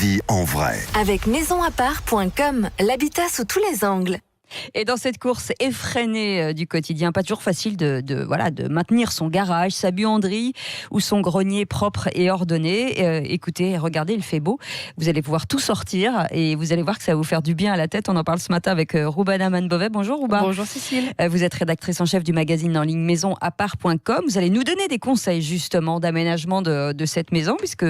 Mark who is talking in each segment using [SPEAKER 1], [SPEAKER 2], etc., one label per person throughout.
[SPEAKER 1] vie en vrai.
[SPEAKER 2] Avec maisonappart.com, l'habitat sous tous les angles.
[SPEAKER 3] Et dans cette course effrénée du quotidien, pas toujours facile de maintenir son garage, sa buanderie ou son grenier propre et ordonné. Écoutez, regardez, il fait beau. Vous allez pouvoir tout sortir et vous allez voir que ça va vous faire du bien à la tête. On en parle ce matin avec Roubana Manbovet. Bonjour Rouba.
[SPEAKER 4] Bonjour Cécile.
[SPEAKER 3] Vous êtes rédactrice en chef du magazine en ligne maisonappart.com. Vous allez nous donner des conseils justement d'aménagement de cette maison, puisque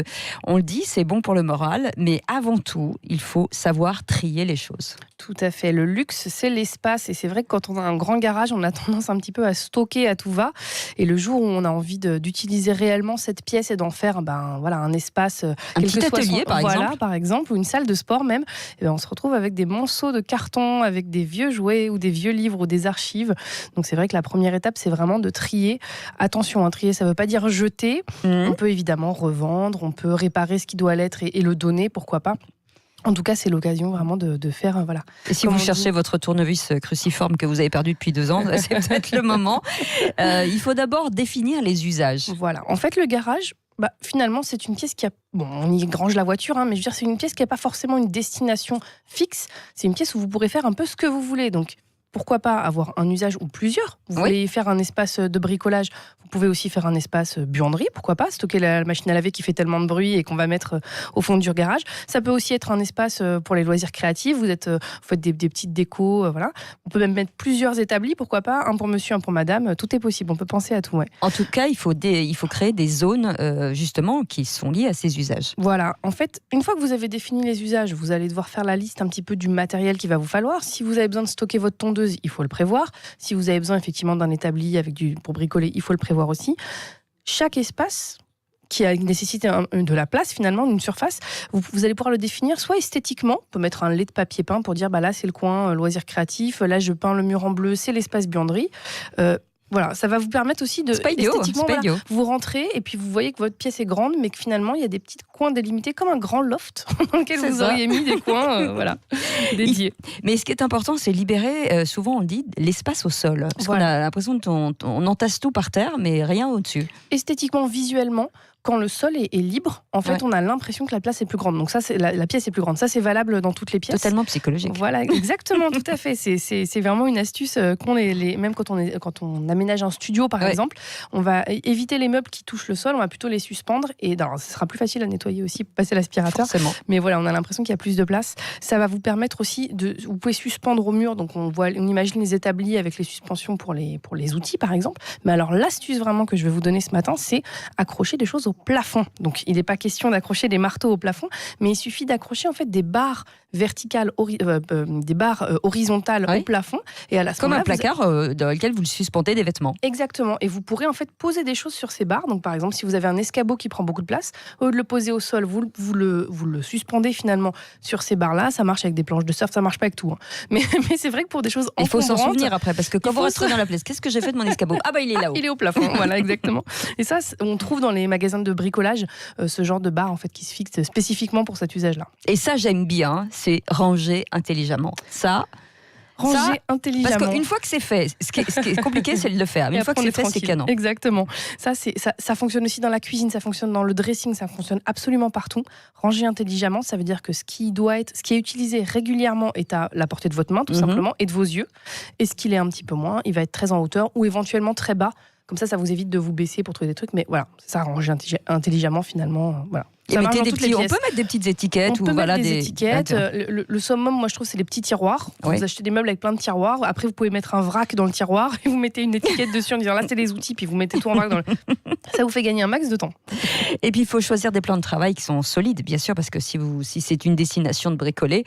[SPEAKER 3] on le dit, c'est bon pour le moral. Mais avant tout, il faut savoir trier les choses.
[SPEAKER 4] Tout à fait. Le luxe, c'est l'espace. Et c'est vrai que quand on a un grand garage, on a tendance un petit peu à stocker à tout va. Et le jour où on a envie d'utiliser réellement cette pièce et d'en faire un espace,
[SPEAKER 3] un petit atelier
[SPEAKER 4] par exemple, ou une salle de sport même, et on se retrouve avec des monceaux de carton, avec des vieux jouets ou des vieux livres ou des archives. Donc c'est vrai que la première étape, c'est vraiment de trier. Attention, trier, ça ne veut pas dire jeter. On peut évidemment revendre, on peut réparer ce qui doit l'être et le donner, pourquoi pas. En tout cas, c'est l'occasion vraiment de faire, voilà.
[SPEAKER 3] Et si vous cherchez votre tournevis cruciforme que vous avez perdu depuis 2 ans, c'est peut-être le moment. Il faut d'abord définir les usages.
[SPEAKER 4] Voilà. En fait, le garage, finalement, c'est une pièce qui a... Bon, on y range la voiture, mais je veux dire, c'est une pièce qui n'a pas forcément une destination fixe. C'est une pièce où vous pourrez faire un peu ce que vous voulez. Donc, pourquoi pas avoir un usage ou plusieurs. Vous voulez faire un espace de bricolage, vous pouvez aussi faire un espace buanderie, pourquoi pas, stocker la machine à laver qui fait tellement de bruit et qu'on va mettre au fond du garage. Ça peut aussi être un espace pour les loisirs créatifs, vous faites des petites décos, voilà. On peut même mettre plusieurs établis, pourquoi pas, un pour monsieur, un pour madame, tout est possible, on peut penser à tout. Ouais.
[SPEAKER 3] En tout cas, il faut créer des zones justement qui sont liées à ces usages.
[SPEAKER 4] Voilà, en fait, une fois que vous avez défini les usages, vous allez devoir faire la liste un petit peu du matériel qu'il va vous falloir. Si vous avez besoin de stocker votre tondeuse, il faut le prévoir. Si vous avez besoin effectivement d'un établi pour bricoler, il faut le prévoir aussi. Chaque espace qui a nécessité de la place finalement, d'une surface, vous allez pouvoir le définir soit esthétiquement, on peut mettre un lait de papier peint pour dire là c'est le coin loisirs créatifs, là je peins le mur en bleu, c'est l'espace buanderie. Voilà, ça va vous permettre aussi de esthétiquement, vous rentrez et puis vous voyez que votre pièce est grande, mais que finalement il y a des petits coins délimités comme un grand loft dans lequel vous auriez mis des coins dédiés.
[SPEAKER 3] Mais ce qui est important, c'est libérer, souvent on le dit, l'espace au sol. Parce qu'on a l'impression qu'on entasse tout par terre, mais rien au-dessus.
[SPEAKER 4] Esthétiquement, visuellement, quand le sol est libre, en fait, on a l'impression que la place est plus grande. Donc ça, la pièce est plus grande. Ça, c'est valable dans toutes les pièces.
[SPEAKER 3] Totalement psychologique.
[SPEAKER 4] Voilà, exactement, tout à fait. C'est vraiment une astuce qu'ont même quand on aménage un studio, par exemple, on va éviter les meubles qui touchent le sol, on va plutôt les suspendre. Et ce sera plus facile à nettoyer aussi, passer l'aspirateur.
[SPEAKER 3] Forcément.
[SPEAKER 4] Mais voilà, on a l'impression qu'il y a plus de place. Ça va vous permettre aussi vous pouvez suspendre au mur. Donc on imagine les établis avec les suspensions pour les outils, par exemple. Mais alors l'astuce vraiment que je vais vous donner ce matin, c'est accrocher des choses au plafond. Donc il n'est pas question d'accrocher des marteaux au plafond, mais il suffit d'accrocher en fait des barres verticales, des barres horizontales au plafond. Et à
[SPEAKER 3] comme un placard dans lequel vous suspendez des vêtements.
[SPEAKER 4] Exactement. Et vous pourrez en fait poser des choses sur ces barres. Donc par exemple, si vous avez un escabeau qui prend beaucoup de place, au lieu de le poser au sol, vous le suspendez finalement sur ces barres-là. Ça marche avec des planches de surf, ça marche pas avec tout. Hein. Mais c'est vrai que pour des choses
[SPEAKER 3] il faut s'en souvenir après, parce que quand vous rentrez dans la pièce, qu'est-ce que j'ai fait de mon escabeau ? Il est là-haut.
[SPEAKER 4] Il est au plafond. Voilà, exactement. Et ça, on trouve dans les magasins de bricolage ce genre de barre en fait qui se fixe spécifiquement pour cet usage-là.
[SPEAKER 3] Et ça, j'aime bien, c'est ranger intelligemment. Ranger intelligemment. Parce qu'une fois que c'est fait, ce qui est compliqué, c'est de le faire. Mais une fois que c'est fait, c'est canon.
[SPEAKER 4] Exactement. Ça fonctionne aussi dans la cuisine, ça fonctionne dans le dressing, ça fonctionne absolument partout. Ranger intelligemment, ça veut dire que ce qui est utilisé régulièrement est à la portée de votre main, tout simplement, et de vos yeux. Et ce qui est un petit peu moins, il va être très en hauteur ou éventuellement très bas. Comme ça vous évite de vous baisser pour trouver des trucs. Mais voilà, ça range intelligemment finalement. Voilà.
[SPEAKER 3] Et mettez on peut mettre des petites étiquettes.
[SPEAKER 4] On peut mettre des étiquettes. Le summum, moi je trouve, c'est les petits tiroirs. Vous achetez des meubles avec plein de tiroirs. Après, vous pouvez mettre un vrac dans le tiroir et vous mettez une étiquette dessus en disant là, c'est les outils. Puis vous mettez tout en vrac. Ça vous fait gagner un max de temps.
[SPEAKER 3] Et puis, il faut choisir des plans de travail qui sont solides, bien sûr, parce que si c'est une destination de bricoler,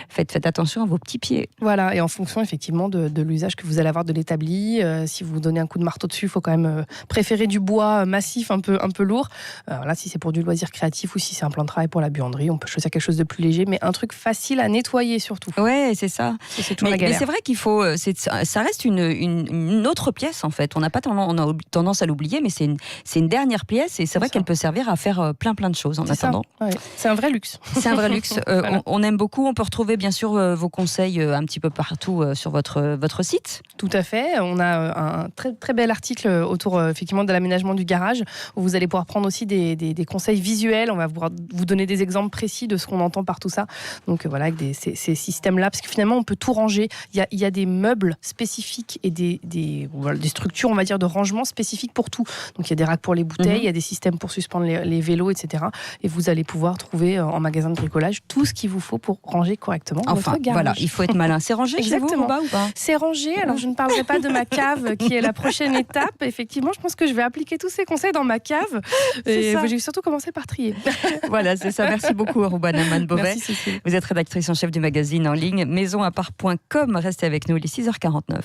[SPEAKER 3] faites attention à vos petits pieds.
[SPEAKER 4] Voilà, et en fonction effectivement de l'usage que vous allez avoir de l'établi. Si vous donnez un coup de marteau dessus, il faut quand même préférer du bois massif, un peu lourd. Là, si c'est pour du loisir créatif ou si c'est un plan de travail pour la buanderie, on peut choisir quelque chose de plus léger, mais un truc facile à nettoyer surtout.
[SPEAKER 3] Ouais, c'est ça.
[SPEAKER 4] C'est toujours la galère.
[SPEAKER 3] Mais c'est vrai qu'il faut, ça reste une autre pièce en fait. On a tendance à l'oublier, mais c'est une dernière pièce et c'est vrai qu'elle peut servir à faire plein de choses en attendant.
[SPEAKER 4] Ouais. C'est un vrai luxe.
[SPEAKER 3] C'est un vrai luxe. Voilà. On aime beaucoup. On peut retrouver bien sûr vos conseils un petit peu partout sur votre site.
[SPEAKER 4] Tout à fait. On a un très bel article autour effectivement de l'aménagement du garage où vous allez pouvoir prendre aussi des conseils visuels. On va vous donner des exemples précis de ce qu'on entend par tout ça. Donc voilà, avec ces systèmes-là, parce que finalement, on peut tout ranger. Il y a des meubles spécifiques et des structures, on va dire, de rangement spécifiques pour tout. Donc il y a des racks pour les bouteilles, il y a des systèmes pour suspendre les vélos, etc. Et vous allez pouvoir trouver en magasin de bricolage tout ce qu'il vous faut pour ranger correctement votre garage.
[SPEAKER 3] Voilà, il faut être malin. C'est rangé chez vous, Rouba, ou pas ?
[SPEAKER 4] C'est rangé. Alors, je ne parlerai pas de ma cave, qui est la prochaine étape. Effectivement, je pense que je vais appliquer tous ces conseils dans ma cave. Et j'ai surtout commencé par trier.
[SPEAKER 3] Voilà, c'est ça. Merci beaucoup, Rouba Naumann-Beauvais.
[SPEAKER 4] Merci, Cécile.
[SPEAKER 3] Vous êtes rédactrice en chef du magazine en ligne maisonapart.com. Restez avec nous, il est 6h49.